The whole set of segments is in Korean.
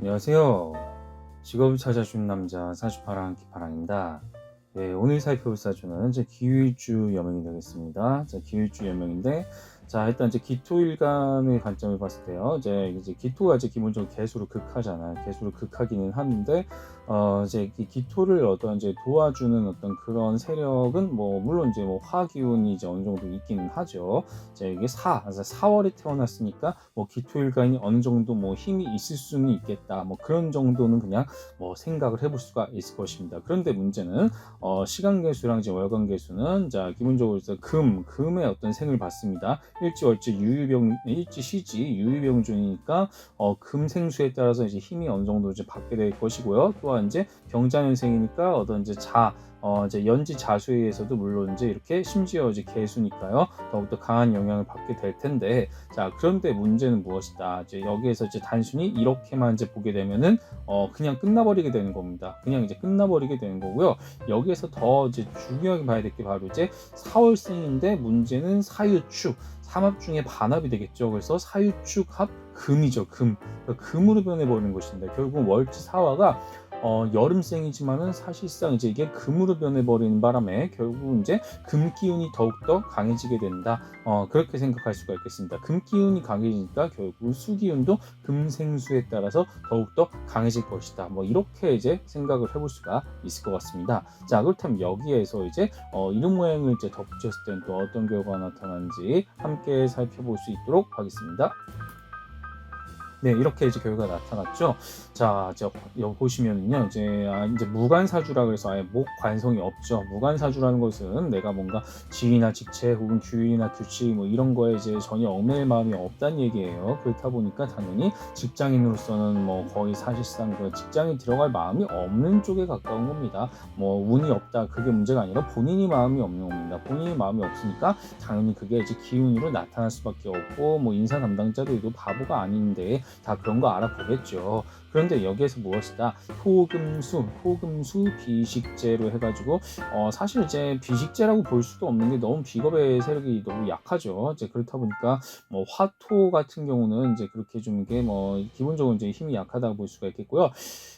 안녕하세요. 직업을 찾아준 남자 사주파랑 기파랑입니다. 네, 오늘 살펴볼 사주는 이제 기울주 여명이 되겠습니다. 자, 기울주 여명인데, 자, 일단 이제 기토일간의 관점을 봤을 때요. 이제 기토가 이제 기본적으로 개수로 극하잖아요. 개수로 극하기는 하는데, 이제 기토를 어떤 이제 도와주는 어떤 그런 세력은 물론 이제 화기운이 이제 어느 정도 있기는 하죠. 이게 그래서 4월에 태어났으니까 기토일간이 어느 정도 힘이 있을 수는 있겠다. 그런 정도는 그냥 생각을 해볼 수가 있을 것입니다. 그런데 문제는 시간 개수랑 이제 월간 개수는 자 기본적으로 금의 어떤 생을 받습니다. 일지월지 일지시지 유유병준이니까 금생수에 따라서 이제 힘이 어느 정도 이제 받게 될 것이고요. 또한 이제 병자년생이니까 어떤 이제 이제 연지 자수에 의해서도 물론 이제 이렇게 심지어 이제 개수니까요. 더욱더 강한 영향을 받게 될 텐데, 자, 그런데 문제는 무엇이다. 이제 여기에서 이제 단순히 이렇게만 이제 보게 되면은, 그냥 끝나버리게 되는 겁니다. 그냥 이제 끝나버리게 되는 거고요. 여기에서 더 이제 중요하게 봐야 될 게 바로 이제 사월생인데 문제는 사유축. 삼합 중에 반합이 되겠죠. 그래서 사유축 합 금이죠. 그러니까 금으로 변해버리는 것인데, 결국 월지사화가 여름생이지만은 사실상 이제 이게 금으로 변해버리는 바람에 결국 이제 금 기운이 더욱더 강해지게 된다. 그렇게 생각할 수가 있겠습니다. 금 기운이 강해지니까 결국 수 기운도 금생수에 따라서 더욱더 강해질 것이다. 이렇게 이제 생각을 해볼 수가 있을 것 같습니다. 자, 그렇다면 여기에서 이제 이름 모양을 이제 덧붙였을 때는 또 어떤 결과가 나타나는지 함께 살펴볼 수 있도록 하겠습니다. 네, 이렇게 이제 결과가 나타났죠. 자, 여기 보시면은요, 이제 무관사주라 그래서 아예 목관성이 없죠. 무관사주라는 것은 내가 뭔가 지위나 직책 혹은 규율이나 규칙 이런 거에 이제 전혀 얽매일 마음이 없다는 얘기예요. 그렇다 보니까 당연히 직장인으로서는 거의 사실상 그 직장에 들어갈 마음이 없는 쪽에 가까운 겁니다. 운이 없다 그게 문제가 아니라 본인이 마음이 없는 겁니다. 본인이 마음이 없으니까 당연히 그게 이제 기운으로 나타날 수밖에 없고 인사 담당자들도 바보가 아닌데 다 그런 거 알아보겠죠. 그런데 여기에서 무엇이다? 토금수 비식재로 해가지고 사실 이제 비식재라고 볼 수도 없는 게 너무 비겁의 세력이 너무 약하죠. 이제 그렇다 보니까 화토 같은 경우는 이제 그렇게 좀 이게 기본적으로 이제 힘이 약하다고 볼 수가 있겠고요.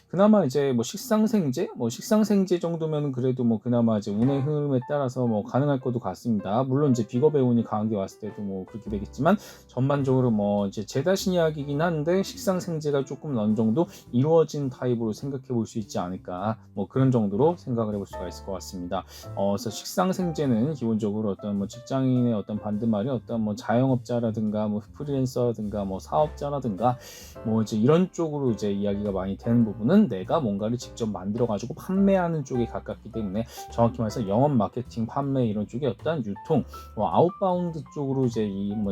그나마 이제 식상생재 정도면 그래도 그나마 이제 운의 흐름에 따라서 가능할 것도 같습니다. 물론 이제 비겁의 운이 강한 게 왔을 때도 그렇게 되겠지만 전반적으로 이제 제다신약이긴 한데 식상생재가 조금 어느 정도 이루어진 타입으로 생각해 볼 수 있지 않을까 그런 정도로 생각을 해볼 수가 있을 것 같습니다. 그래서 식상생재는 기본적으로 어떤 직장인의 어떤 반대말이 어떤 자영업자라든가 프리랜서라든가 사업자라든가 이제 이런 쪽으로 이제 이야기가 많이 되는 부분은 내가 뭔가를 직접 만들어 가지고 판매하는 쪽에 가깝기 때문에 정확히 말해서 영업 마케팅 판매 이런 쪽의 어떤 유통 아웃바운드 쪽으로 이제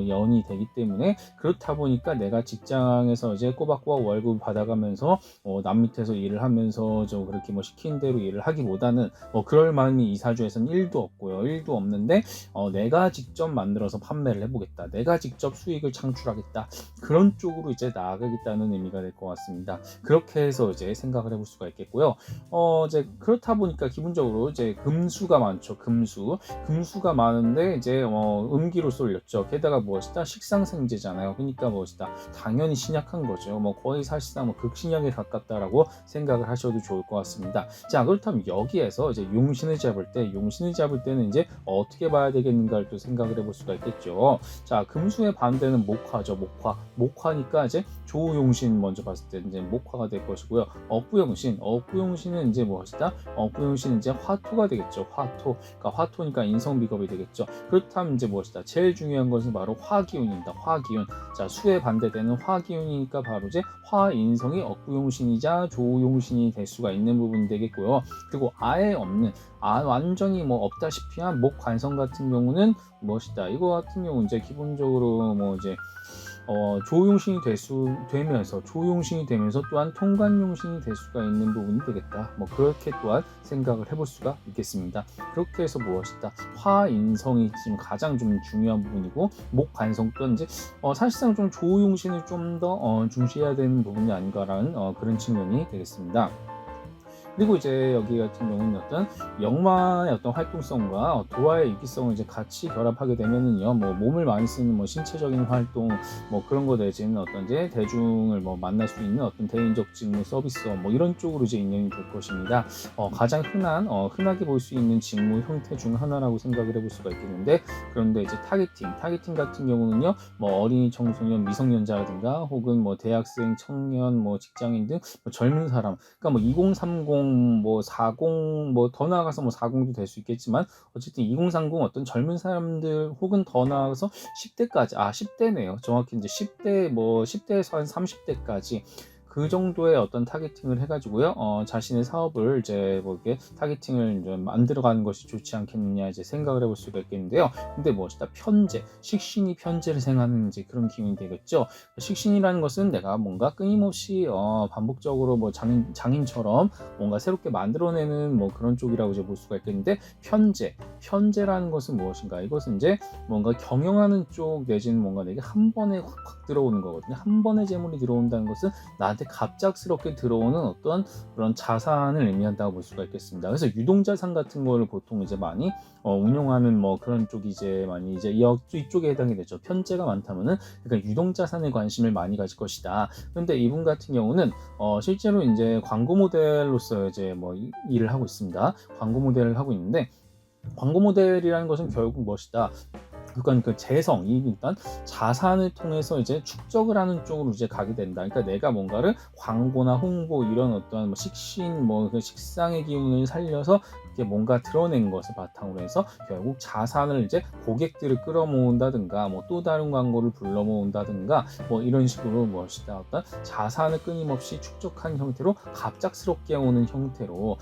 연이 되기 때문에 그렇다 보니까 내가 직장에서 이제 꼬박꼬박 월급 받아가면서 남 밑에서 일을 하면서 그렇게 시키는 대로 일을 하기보다는 그럴 마음이 이 사주에서는 1도 없고요. 1도 없는데 내가 직접 만들어서 판매를 해보겠다. 내가 직접 수익을 창출하겠다. 그런 쪽으로 이제 나아가겠다는 의미가 될 것 같습니다. 그렇게 해서 이제 생각을 해볼 수가 있겠고요. 이제 그렇다 보니까 기본적으로 이제 금수가 많죠. 금수가 많은데 이제 음기로 쏠렸죠. 게다가 무엇이다? 식상생재잖아요. 그러니까 무엇이다? 당연히 신약한 거죠. 거의 사실상 극신약에 가깝다라고 생각을 하셔도 좋을 것 같습니다. 자, 그렇다면 여기에서 이제 용신을 잡을 때는 이제 어떻게 봐야 되겠는가를 또 생각을 해볼 수가 있겠죠. 자, 금수의 반대는 목화죠. 목화니까 이제 조용신 먼저 봤을 때 이제 목화가 될 것이고요. 억부용신은 이제 무엇이다? 억부용신은 이제 화토가 되겠죠. 그러니까 화토니까 인성비겁이 되겠죠. 그렇다면 이제 무엇이다? 제일 중요한 것은 바로 화기운입니다. 화기운. 자, 수에 반대되는 화기운이니까 바로 이제 화인성이 억부용신이자 조용신이 될 수가 있는 부분이 되겠고요. 그리고 아예 없는 완전히 없다시피 한 목관성 같은 경우는 무엇이다? 이거 같은 경우 이제 기본적으로 이제 조용신이 되면서 또한 통관용신이 될 수가 있는 부분이 되겠다. 그렇게 또한 생각을 해볼 수가 있겠습니다. 그렇게 해서 무엇이다? 화인성이 지금 가장 좀 중요한 부분이고 목관성 또한 이제 사실상 좀 조용신을 좀 더 중시해야 되는 부분이 아닌가라는 그런 측면이 되겠습니다. 그리고 이제 여기 같은 경우는 어떤 역마의 어떤 활동성과 도화의 유기성을 이제 같이 결합하게 되면은요, 뭐 몸을 많이 쓰는 뭐 신체적인 활동, 뭐 그런 거 내지는 어떤 이제 대중을 뭐 만날 수 있는 어떤 대인적 직무 서비스업 뭐 이런 쪽으로 이제 인연이 될 것입니다. 가장 흔하게 볼 수 있는 직무 형태 중 하나라고 생각을 해볼 수가 있겠는데, 그런데 이제 타겟팅 같은 경우는요, 뭐 어린이, 청소년, 미성년자라든가 혹은 뭐 대학생, 청년, 뭐 직장인 등 뭐 젊은 사람, 그러니까 뭐 2030, 뭐 40, 뭐 더 나아가서 뭐 40도 될 수 있겠지만, 어쨌든 2030 어떤 젊은 사람들 혹은 더 나아가서 10대까지, 10대네요. 정확히 이제 10대에서 한 30대까지 그 정도의 어떤 타겟팅을 해가지고요, 자신의 사업을 이제 뭐 이렇게 타겟팅을 이제 만들어가는 것이 좋지 않겠느냐 이제 생각을 해볼 수가 있겠는데요. 근데 무엇이다, 식신이 편제를 생하는 이제 그런 기운이 되겠죠. 식신이라는 것은 내가 뭔가 끊임없이 반복적으로 뭐 장인처럼 뭔가 새롭게 만들어내는 뭐 그런 쪽이라고 이제 볼 수가 있겠는데, 편제라는 것은 무엇인가? 이것은 이제 뭔가 경영하는 쪽 내지는 뭔가 내게 한 번에 확 들어오는 거거든요. 한 번에 재물이 들어온다는 것은 나한테 갑작스럽게 들어오는 어떤 그런 자산을 의미한다고 볼 수가 있겠습니다. 그래서 유동자산 같은 거를 보통 이제 많이 운용하는 뭐 그런 쪽이 이제 많이 이제 이쪽에 해당이 되죠. 편제가 많다면은 그러니까 유동자산에 관심을 많이 가질 것이다. 그런데 이분 같은 경우는 실제로 이제 광고 모델로서 이제 뭐 일을 하고 있습니다. 광고 모델을 하고 있는데, 광고 모델이라는 것은 결국 무엇이다? 그건 그 일단 자산을 통해서 이제 축적을 하는 쪽으로 이제 가게 된다. 그러니까 내가 뭔가를 광고나 홍보 이런 어떤 뭐 식신, 뭐 그 식상의 기운을 살려서 이렇게 뭔가 드러낸 것을 바탕으로 해서 결국 자산을 이제 고객들을 끌어모은다든가, 뭐 또 다른 광고를 불러 모은다든가, 뭐 이런 식으로 무엇이다, 어떤 자산을 끊임없이 축적한 형태로 갑작스럽게 오는 형태로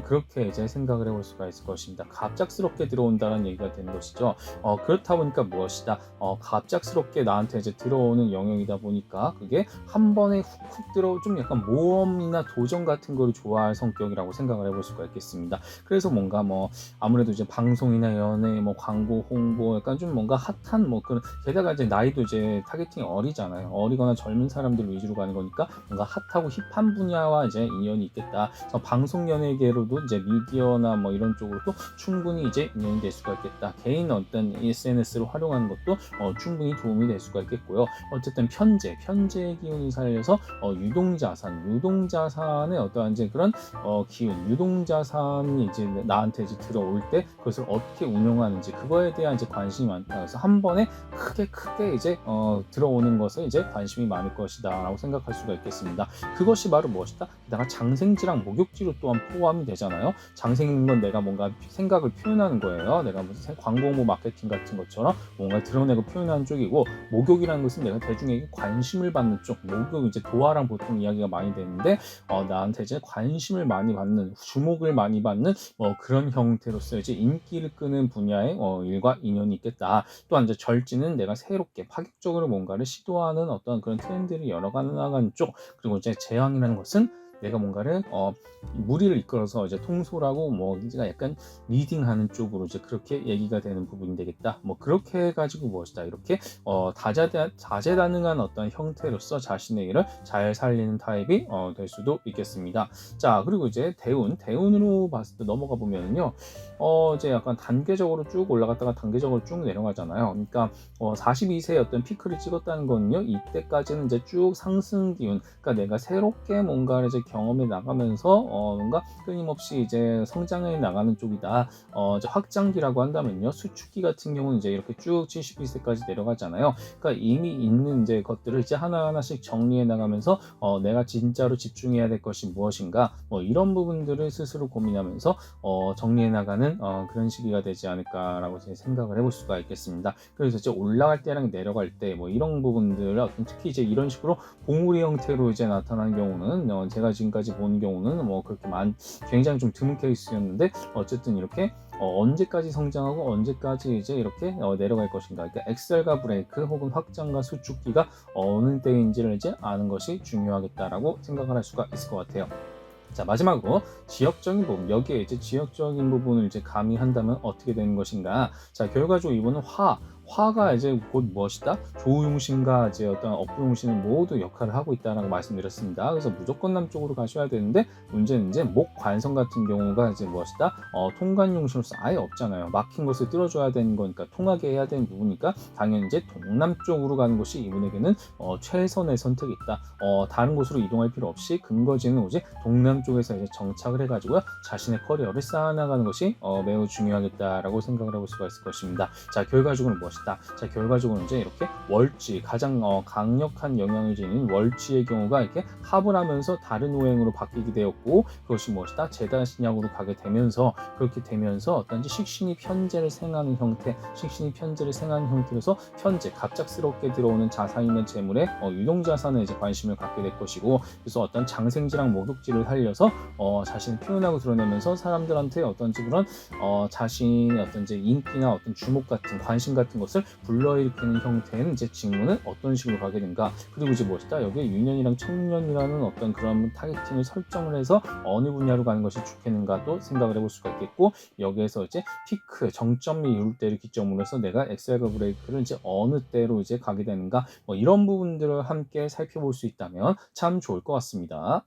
그렇게 이제 생각을 해볼 수가 있을 것입니다. 갑작스럽게 들어온다는 얘기가 되는 것이죠. 그렇다 보니까 무엇이다, 갑작스럽게 나한테 이제 들어오는 영역이다 보니까 그게 한 번에 훅훅 들어, 좀 약간 모험이나 도전 같은 거를 좋아할 성격이라고 생각을 해볼 수가 있겠습니다. 그래서 뭔가 뭐 아무래도 이제 방송이나 연예, 뭐 광고, 홍보, 약간 좀 뭔가 핫한 뭐 그런, 게다가 이제 나이도 이제 타겟팅이 어리잖아요. 어리거나 젊은 사람들 위주로 가는 거니까 뭔가 핫하고 힙한 분야와 이제 인연이 있겠다. 그래서 방송 연예계로도 이제 미디어나 뭐 이런 쪽으로도 충분히 이제 인연이 될 수가 있겠다. 개인 어떤 SNS를 활용하는 것도 충분히 도움이 될 수가 있겠고요. 어쨌든 편제의 기운을 살려서 유동자산의 어떠한 이제 그런 기운, 유동자산이 이제 나한테 이제 들어올 때 그것을 어떻게 운용하는지, 그거에 대한 이제 관심이 많다. 그래서 한 번에 크게 이제 들어오는 것에 이제 관심이 많을 것이다라고 생각할 수가 있겠습니다. 그것이 바로 무엇이다? 게다가 장생지랑 목욕지로 또한 포함이 되잖아요. 장생인 건 내가 뭔가 생각을 표현하는 거예요. 내가 무슨 광고 홍보 마케팅 같은 것처럼 뭔가 드러내고 표현하는 쪽이고, 목욕이라는 것은 내가 대중에게 관심을 받는 쪽, 목욕 이제 도화랑 보통 이야기가 많이 되는데, 나한테 이제 관심을 많이 받는, 주목을 많이 받는 그런 형태로서 이제 인기를 끄는 분야의 일과 인연이 있겠다. 또한 이제 절지는 내가 새롭게 파격적으로 뭔가를 시도하는 어떤 그런 트렌드를 열어가는 나가는 쪽, 그리고 이제 재앙이라는 것은 내가 뭔가를 무리를 이끌어서 이제 통솔하고 뭐 이제 약간 리딩하는 쪽으로 이제 그렇게 얘기가 되는 부분이 되겠다. 뭐 그렇게 해가지고 무엇이다, 이렇게 다재다능한 어떤 형태로서 자신의 일을 잘 살리는 타입이 될 수도 있겠습니다. 자, 그리고 이제 대운으로 봤을 때 넘어가 보면은요, 이제 약간 단계적으로 쭉 올라갔다가 단계적으로 쭉 내려가잖아요. 그러니까 42세의 어떤 피크를 찍었다는 거는요, 이때까지는 이제 쭉 상승 기운, 그러니까 내가 새롭게 뭔가를 이제 경험해 나가면서 뭔가 끊임없이 이제 성장해 나가는 쪽이다. 이제 확장기라고 한다면요, 수축기 같은 경우는 이제 이렇게 쭉 72세까지 내려가잖아요. 그러니까 이미 있는 이제 것들을 이제 하나하나씩 정리해 나가면서 내가 진짜로 집중해야 될 것이 무엇인가, 뭐 이런 부분들을 스스로 고민하면서 정리해 나가는 그런 시기가 되지 않을까라고 제 생각을 해볼 수가 있겠습니다. 그래서 이제 올라갈 때랑 내려갈 때 뭐 이런 부분들을 특히 이제 이런 식으로 봉우리 형태로 이제 나타나는 경우는 제가 지금까지 본 경우는 뭐 그렇게 굉장히 좀 드문 케이스였는데, 어쨌든 이렇게 언제까지 성장하고 언제까지 이제 이렇게 내려갈 것인가, 그러니까 엑셀과 브레이크 혹은 확장과 수축기가 어느 때인지를 이제 아는 것이 중요하겠다라고 생각을 할 수가 있을 것 같아요. 자, 마지막으로 지역적인 부분, 여기에 이제 지역적인 부분을 이제 가미한다면 어떻게 되는 것인가. 자, 결과적으로 이번은 화가 이제 곧 무엇이다? 조용신과 이제 어떤 업부용신은 모두 역할을 하고 있다라고 말씀드렸습니다. 그래서 무조건 남쪽으로 가셔야 되는데 문제는 이제 목관성 같은 경우가 이제 무엇이다? 통관용신으로서 아예 없잖아요. 막힌 것을 뚫어줘야 되는 거니까 통하게 해야 되는 부분이니까 당연히 이제 동남쪽으로 가는 것이 이분에게는 최선의 선택이 있다. 다른 곳으로 이동할 필요 없이 근거지는 오직 동남쪽에서 이제 정착을 해가지고요. 자신의 커리어를 쌓아나가는 것이 매우 중요하겠다라고 생각을 해볼 수가 있을 것입니다. 자, 결과적으로는 무엇이다? 자, 결과적으로는 이제 이렇게 월지, 가장 강력한 영향을 지닌 월지의 경우가 이렇게 합을 하면서 다른 오행으로 바뀌게 되었고, 그것이 무엇이다? 재다신약으로 가게 되면서, 그렇게 되면서 어떤지 식신이 편제를 생하는 형태, 식신이 편제를 생하는 형태로서 편제, 갑작스럽게 들어오는 자산이나 재물에 유동자산에 이제 관심을 갖게 될 것이고, 그래서 어떤 장생지랑 목욕지를 살려서 자신을 표현하고 드러내면서 사람들한테 어떤지 그런 자신의 어떤 이제 인기나 어떤 주목 같은 관심 같은 것을 불러일으키는 형태는 이제 직무는 어떤 식으로 가게 된가. 그리고 이제 무엇이다? 여기에 유년이랑 청년이라는 어떤 그런 타겟팅을 설정을 해서 어느 분야로 가는 것이 좋겠는가도 생각을 해볼 수가 있겠고, 여기에서 이제 피크 정점이 이룰 때를 기점으로 해서 내가 엑셀과 브레이크를 이제 어느 때로 이제 가게 되는가, 이런 부분들을 함께 살펴볼 수 있다면 참 좋을 것 같습니다.